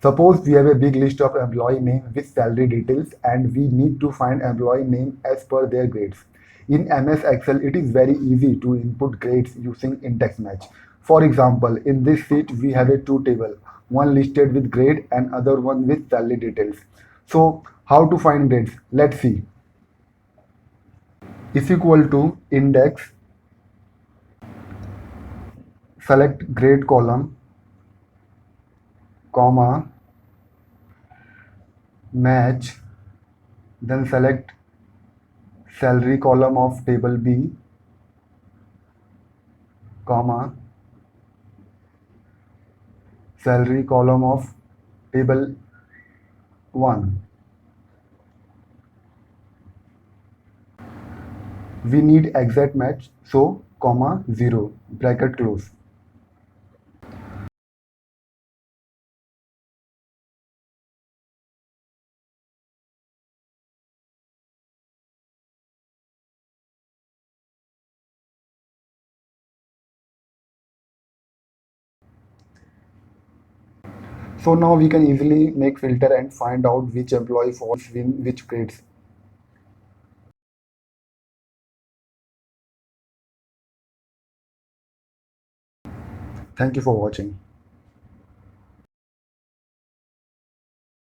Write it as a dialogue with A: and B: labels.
A: Suppose we have a big list of employee name with salary details and we need to find employee name as per their grades. In MS Excel, it is very easy to input grades using index match. For example, in this sheet, we have a two table, one listed with grade and other one with salary details. So how to find grades? Let's see. Is equal to index, select grade column, comma, match, then select salary column of table B, comma, salary column of table 1. We need exact match, so comma 0, bracket close. So now we can easily make filter and find out which employee falls in which grades. Thank you for watching.